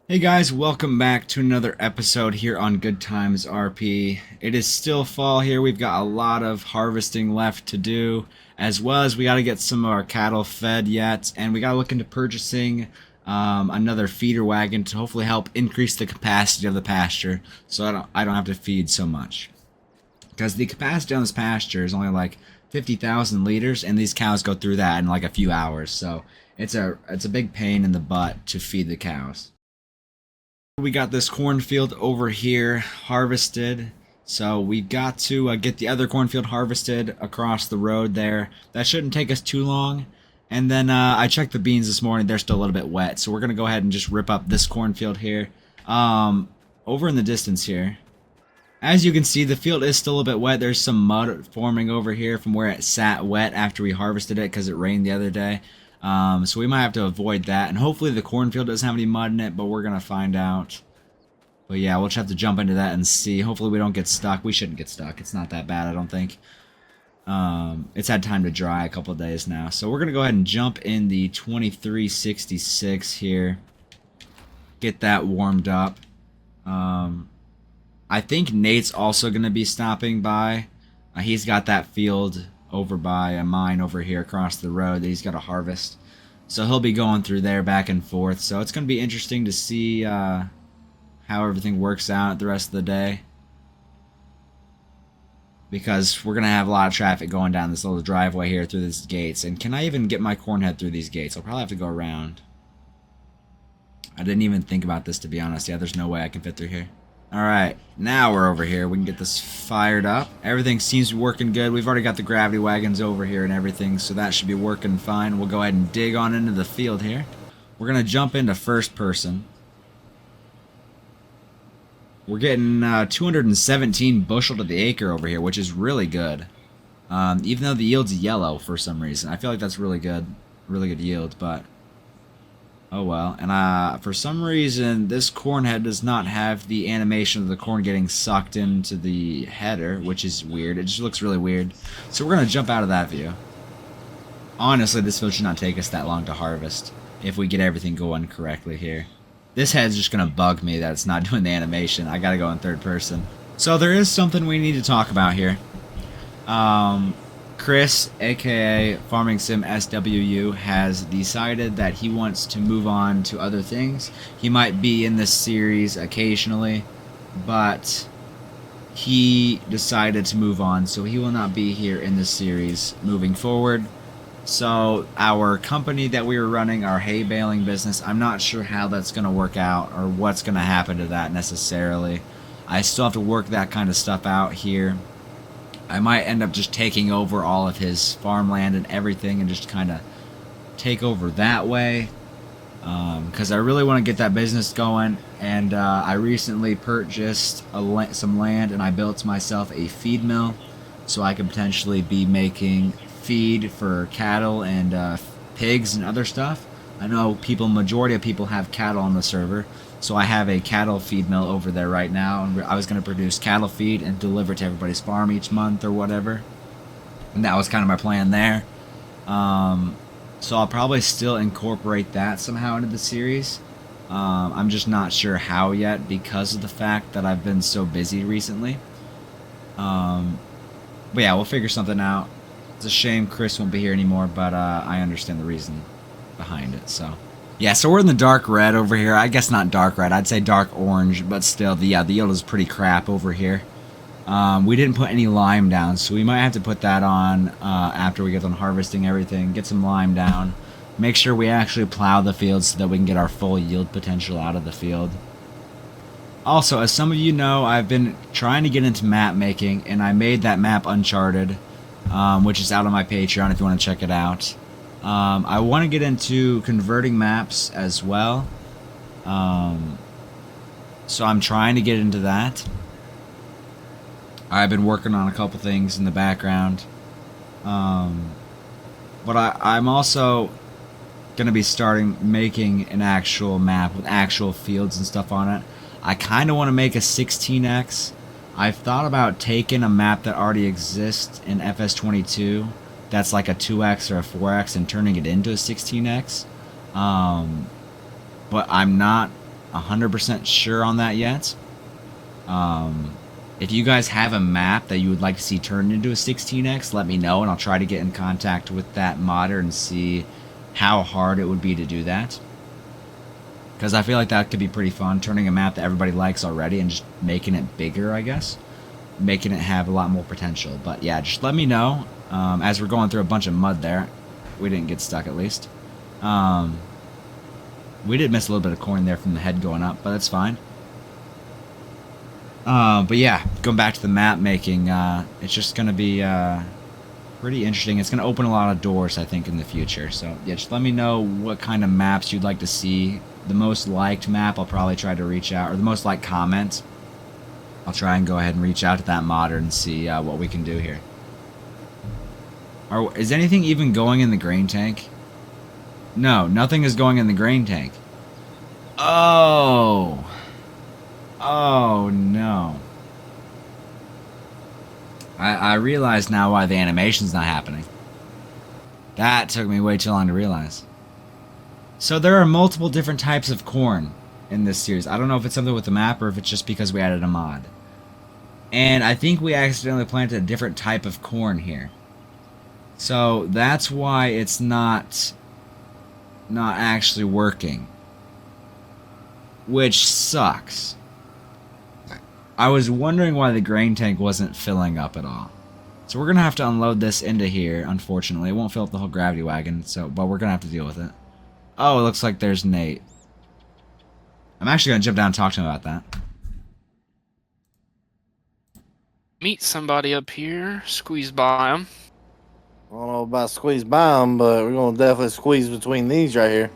Hey guys, welcome back to another episode here on Good Times RP. It is still fall here. We've got a lot of harvesting left to do, as well as we got to get some of our cattle fed yet, and we got to look into purchasing another feeder wagon to hopefully help increase the capacity of the pasture, so I don't have to feed so much. Because the capacity on this pasture is only like 50,000 liters, and these cows go through that in like a few hours, so it's a big pain in the butt to feed the cows. We got this cornfield over here harvested, so we've got to get the other cornfield harvested across the road there. That shouldn't take us too long. And then I checked the beans this morning, they're still a little bit wet, so we're gonna go ahead and just rip up this cornfield here. Over in the distance here, as you can see, the field is still a bit wet. There's some mud forming over here from where it sat wet after we harvested it because it rained the other day. So we might have to avoid that, and hopefully the cornfield doesn't have any mud in it, but we're gonna find out. But yeah, we'll just have to jump into that and see. Hopefully we don't get stuck. We shouldn't get stuck. It's not that bad, I don't think. It's had time to dry a couple of days now. So we're gonna go ahead and jump in the 2366 here. Get that warmed up. I think Nate's also gonna be stopping by. He's got that field over by a mine over here across the road that he's got to harvest. So he'll be going through there back and forth. So it's going to be interesting to see how everything works out the rest of the day. Because we're going to have a lot of traffic going down this little driveway here through these gates. And can I even get my corn head through these gates? I'll probably have to go around. I didn't even think about this, to be honest. Yeah, there's no way I can fit through here. Alright, now we're over here. We can get this fired up. Everything seems to be working good. We've already got the gravity wagons over here and everything, so that should be working fine. We'll go ahead and dig on into the field here. We're going to jump into first person. We're getting 217 bushel to the acre over here, which is really good. Even though the yield's yellow for some reason. I feel like that's really good yield, but oh well. And for some reason, this corn head does not have the animation of the corn getting sucked into the header, which is weird. It just looks really weird. So we're going to jump out of that view. Honestly, this field should not take us that long to harvest if we get everything going correctly here. This head's just going to bug me that it's not doing the animation. I got to go in third person. So there is something we need to talk about here. Chris, aka Farming Sim SWU, has decided that he wants to move on to other things. He might be in this series occasionally, but he decided to move on, so he will not be here in this series moving forward. So our company that we were running, our hay baling business, I'm not sure how that's going to work out or what's going to happen to that necessarily. I still have to work that kind of stuff out here. I might end up just taking over all of his farmland and everything and just kind of take over that way. Because I really want to get that business going. And I recently purchased some land and I built myself a feed mill. So I could potentially be making feed for cattle and pigs and other stuff. I know majority of people have cattle on the server. So I have a cattle feed mill over there right now, and I was going to produce cattle feed and deliver to everybody's farm each month or whatever. And that was kind of my plan there. So I'll probably still incorporate that somehow into the series. I'm just not sure how yet because of the fact that I've been so busy recently. But yeah, we'll figure something out. It's a shame Chris won't be here anymore, but I understand the reason behind it, so... Yeah, so we're in the dark red over here. I guess not dark red. I'd say dark orange, but still, the yield is pretty crap over here. We didn't put any lime down, so we might have to put that on after we get done harvesting everything. Get some lime down. Make sure we actually plow the field so that we can get our full yield potential out of the field. Also, as some of you know, I've been trying to get into map making, and I made that map Uncharted, which is out on my Patreon if you want to check it out. I want to get into converting maps as well, so I'm trying to get into that. I've been working on a couple things in the background, but I'm also going to be starting making an actual map with actual fields and stuff on it. I kind of want to make a 16x. I've thought about taking a map that already exists in FS22 that's like a 2x or a 4x and turning it into a 16x. But I'm not 100% sure on that yet. If you guys have a map that you would like to see turned into a 16x, let me know, and I'll try to get in contact with that modder and see how hard it would be to do that. Because I feel like that could be pretty fun, turning a map that everybody likes already and just making it bigger, I guess. Making it have a lot more potential. But yeah, just let me know. As we're going through a bunch of mud there. We didn't get stuck, at least. We did miss a little bit of corn there from the head going up, but that's fine. But yeah, going back to the map making, it's just going to be pretty interesting. It's going to open a lot of doors, I think, in the future. So yeah, just let me know what kind of maps you'd like to see. The most liked map, I'll probably try to reach out, or the most liked comment. I'll try and go ahead and reach out to that modder and see what we can do here. Is anything even going in the grain tank? No, nothing is going in the grain tank. Oh. Oh, no. I realize now why the animation's not happening. That took me way too long to realize. So there are multiple different types of corn in this series. I don't know if it's something with the map or if it's just because we added a mod. And I think we accidentally planted a different type of corn here. So that's why it's not actually working. Which sucks. I was wondering why the grain tank wasn't filling up at all. So we're going to have to unload this into here, unfortunately. It won't fill up the whole gravity wagon, but we're going to have to deal with it. Oh, it looks like there's Nate. I'm actually going to jump down and talk to him about that. Meet somebody up here, squeeze by him. I don't know about squeeze by them, but we're going to definitely squeeze between these right here.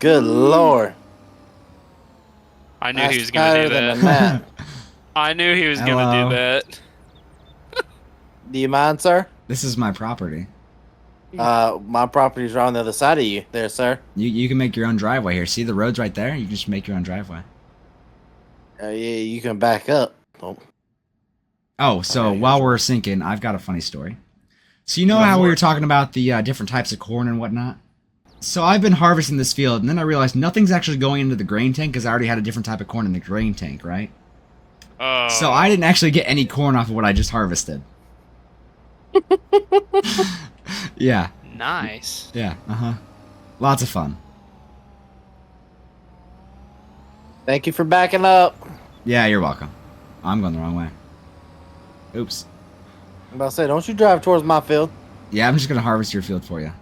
Good Lord. I knew he was going to do that. I knew he was going to do that. Do you mind, sir? This is my property. My property's right on the other side of you there, sir. You can make your own driveway here. See the road's right there? You can just make your own driveway. Yeah, you can back up. Oh, so while we're sinking, I've got a funny story. So you know how we were talking about the different types of corn and whatnot? So I've been harvesting this field, and then I realized nothing's actually going into the grain tank because I already had a different type of corn in the grain tank, right? Oh. So I didn't actually get any corn off of what I just harvested. Yeah. Nice. Yeah, Lots of fun. Thank you for backing up. Yeah, you're welcome. I'm going the wrong way. Oops. I'm about to say, don't you drive towards my field. Yeah, I'm just going to harvest your field for you.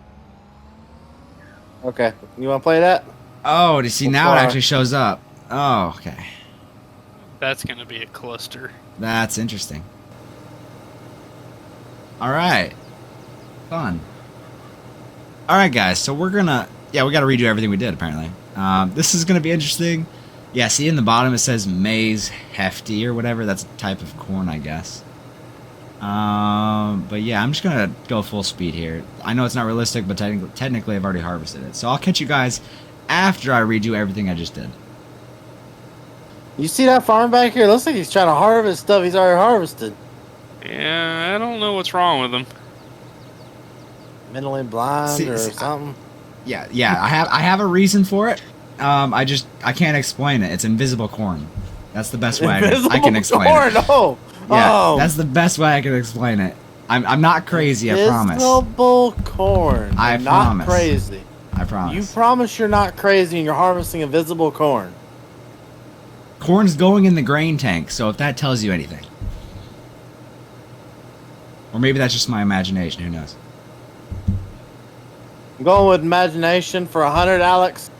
Okay. You want to play that? Oh, to see, now it actually shows up. Oh, okay. That's going to be a cluster. That's interesting. Alright. Fun. Alright, guys, so we're gonna... Yeah, we gotta redo everything we did, apparently. This is gonna be interesting. Yeah, see in the bottom it says maize hefty or whatever. That's a type of corn, I guess. But yeah, I'm just gonna go full speed here. I know it's not realistic, but technically I've already harvested it. So I'll catch you guys after I redo everything I just did. You see that farm back here? Looks like he's trying to harvest stuff he's already harvested. Yeah, I don't know what's wrong with him. Mentally blind or something. Yeah, I have a reason for it. I can't explain it. It's invisible corn. That's the best way I can explain it. Oh, yeah, that's the best way I can explain it. I'm not crazy, I promise. Invisible corn. I promise. Not crazy. I promise. You promise you're not crazy and you're harvesting invisible corn. Corn's going in the grain tank, so if that tells you anything. Or maybe that's just my imagination, who knows. I'm going with imagination for 100, Alex.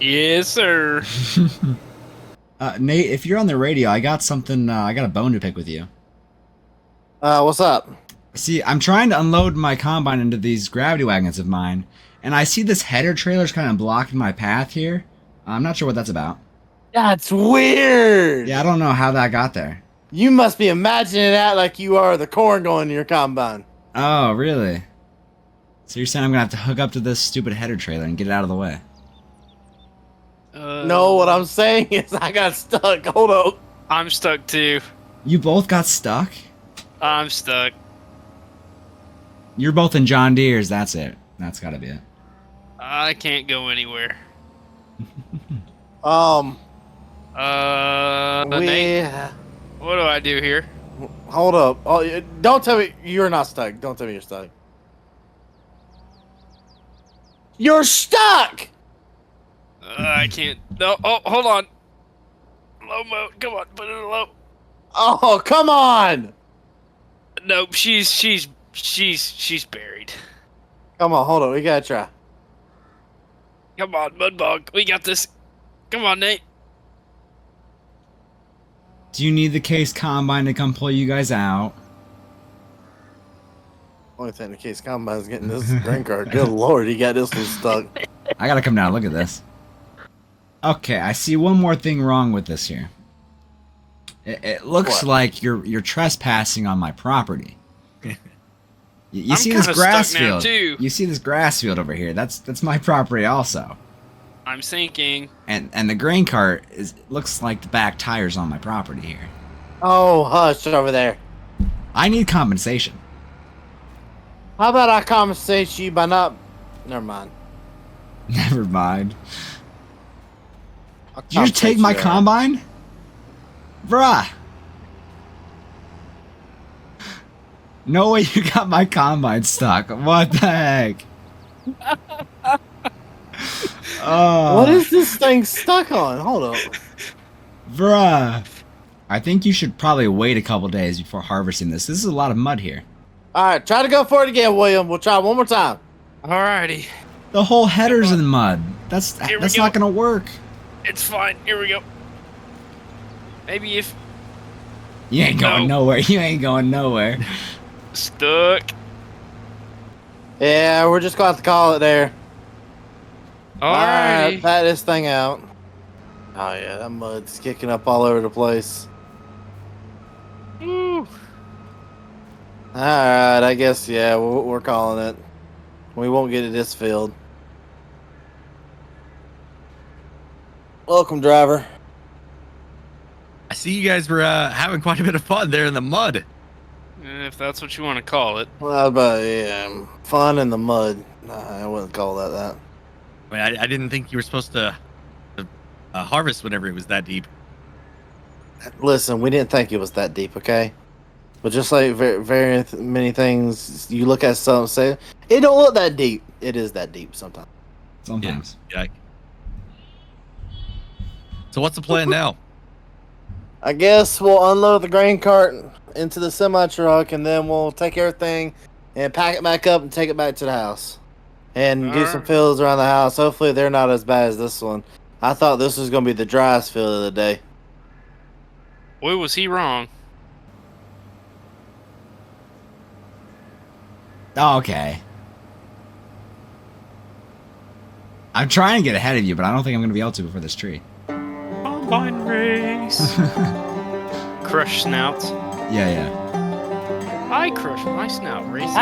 Yes, sir. Nate, if you're on the radio, I got something, I got a bone to pick with you. What's up? See, I'm trying to unload my combine into these gravity wagons of mine, and I see this header trailer's kind of blocking my path here. I'm not sure what that's about. That's weird. Yeah, I don't know how that got there. You must be imagining that like you are the corn going to your combine. Oh, really? So you're saying I'm going to have to hook up to this stupid header trailer and get it out of the way? No, what I'm saying is I got stuck. Hold up. I'm stuck too. You both got stuck? I'm stuck. You're both in John Deere's, that's it. That's got to be it. I can't go anywhere. Nate, what do I do here? Hold up. Oh, don't tell me you're not stuck. Don't tell me you're stuck. You're stuck! I can't. No. Oh, hold on. Low mode. Come on, put it in low. Oh, come on! Nope. She's buried. Come on, hold on. We gotta try. Come on, Mudbog. We got this. Come on, Nate. Do you need the case combine to come pull you guys out? Only thing the case combine is getting this green card. Good lord, he got this one stuck. I gotta come down. Look at this. Okay, I see one more thing wrong with this here. It looks like you're trespassing on my property. You see this grass field? Too. You see this grass field over here? That's my property also. I'm sinking. And the grain cart looks like the back tires on my property here. Oh, hush over there. I need compensation. How about I compensate you by not... Never mind. Never mind. Did you just take my combine? Bruh. No way you got my combine stuck. What the heck? What is this thing stuck on? Hold up. Bruh. I think you should probably wait a couple days before harvesting this. This is a lot of mud here. Alright, try to go for it again, William. We'll try one more time. Alrighty. The whole header's in mud. That's not gonna work. It's fine. Here we go. Maybe if... You ain't going nowhere. You ain't going nowhere. Stuck. Yeah, we're just going to have to call it there. Alrighty. Alright, pat this thing out. Oh yeah, that mud's kicking up all over the place. Woo. Alright, I guess, yeah, we're calling it. We won't get it this field. Welcome, driver. I see you guys were having quite a bit of fun there in the mud. If that's what you want to call it. Well, but yeah, fun in the mud. Nah, I wouldn't call that. I mean, I didn't think you were supposed to harvest whenever it was that deep. Listen, we didn't think it was that deep, okay? But just like very many things, you look at something and say, it don't look that deep. It is that deep sometimes. Sometimes. Yeah. So what's the plan now? I guess we'll unload the grain cart into the semi-truck, and then we'll take everything and pack it back up and take it back to the house. And do some fields around the house. Hopefully they're not as bad as this one. I thought this was going to be the driest field of the day. Boy, was he wrong. Oh, okay. I'm trying to get ahead of you, but I don't think I'm going to be able to before this tree. Combine race. Crush snouts. Yeah. I crush my snout racing.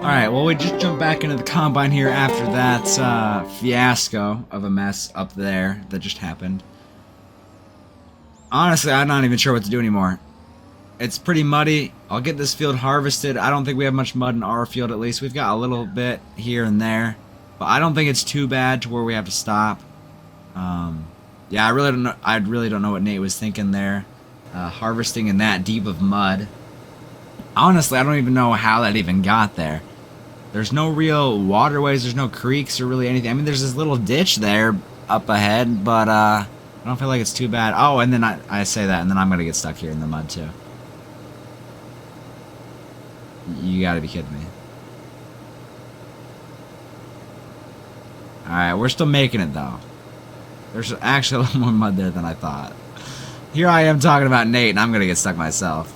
Alright, well, we just jumped back into the combine here after that fiasco of a mess up there that just happened. Honestly, I'm not even sure what to do anymore. It's pretty muddy. I'll get this field harvested. I don't think we have much mud in our field, at least. We've got a little bit here and there. But I don't think it's too bad to where we have to stop. Yeah, I really don't know. I really don't know what Nate was thinking there, harvesting in that deep of mud. Honestly, I don't even know how that even got there. There's no real waterways. There's no creeks or really anything. I mean, there's this little ditch there up ahead, but I don't feel like it's too bad. Oh, and then I say that, and then I'm gonna get stuck here in the mud too. You gotta be kidding me. Alright, we're still making it though. There's actually a lot more mud there than I thought. Here I am talking about Nate, and I'm gonna get stuck myself.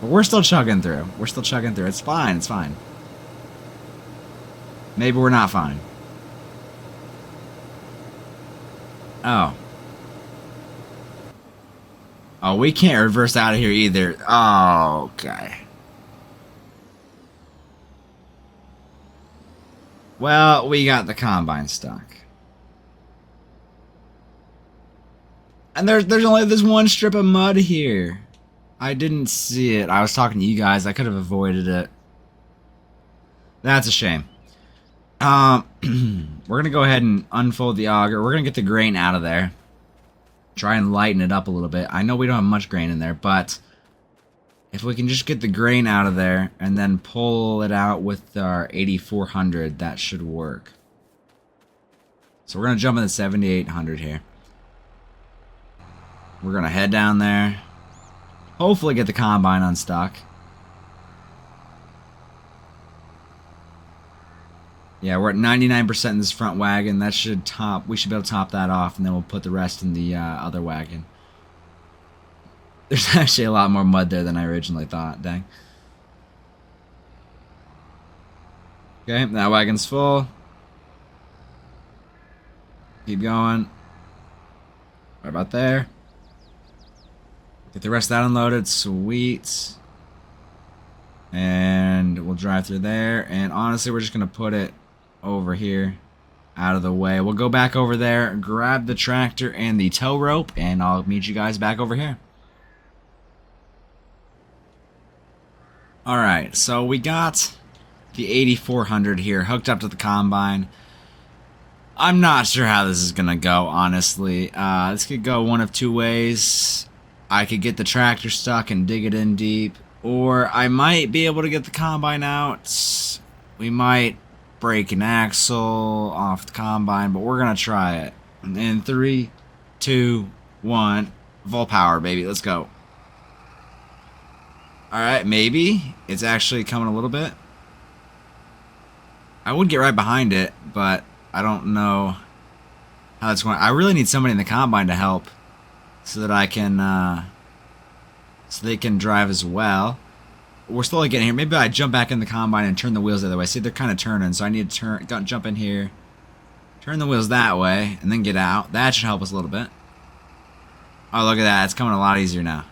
But we're still chugging through. We're still chugging through. It's fine, it's fine. Maybe we're not fine. Oh. Oh, we can't reverse out of here either. Oh, okay. Well, we got the combine stuck. And there's only this one strip of mud here. I didn't see it. I was talking to you guys. I could have avoided it. That's a shame. We're going to go ahead and unfold the auger. We're going to get the grain out of there. Try and lighten it up a little bit. I know we don't have much grain in there, but if we can just get the grain out of there and then pull it out with our 8400, that should work. So we're going to jump in the 7800 here. We're going to head down there. Hopefully get the combine unstuck. Yeah, we're at 99% in this front wagon. That should top. We should be able to top that off, and then we'll put the rest in the other wagon. There's actually a lot more mud there than I originally thought. Dang. Okay, that wagon's full. Keep going. Right about there. Get the rest of that unloaded. Sweet. And we'll drive through there. And honestly, we're just going to put it over here out of the way. We'll go back over there, grab the tractor and the tow rope, and I'll meet you guys back over here. Alright, so we got the 8400 here hooked up to the combine. I'm not sure how this is going to go, honestly. This could go one of two ways. I could get the tractor stuck and dig it in deep, or I might be able to get the combine out. We might break an axle off the combine, but we're going to try it. In 3, 2, 1, full power, baby. Let's go. Alright, maybe. It's actually coming a little bit. I would get right behind it, but I don't know how that's going. I really need somebody in the combine to help so that I can, so they can drive as well. We're slowly getting here. Maybe I jump back in the combine and turn the wheels the other way. See, they're kind of turning, so I need to jump in here, turn the wheels that way, and then get out. That should help us a little bit. Oh, look at that. It's coming a lot easier now.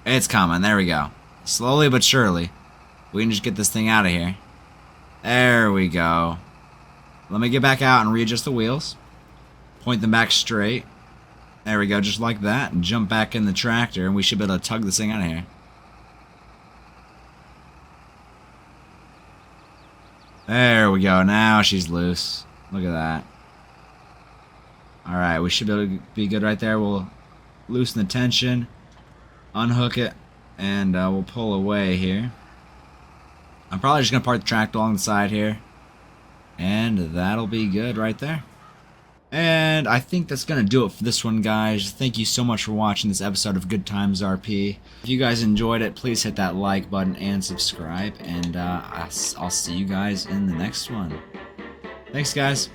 It's coming. There we go. Slowly but surely. We can just get this thing out of here. There we go. Let me get back out and readjust the wheels. Point them back straight. There we go, just like that. And jump back in the tractor, and we should be able to tug this thing out of here. There we go. Now she's loose. Look at that. Alright, we should be able to be good right there. We'll loosen the tension, unhook it, and we'll pull away here. I'm probably just going to park the tractor along the side here. And that'll be good right there. And I think that's going to do it for this one, guys. Thank you so much for watching this episode of Good Times RP. If you guys enjoyed it, please hit that like button and subscribe. And I'll see you guys in the next one. Thanks, guys.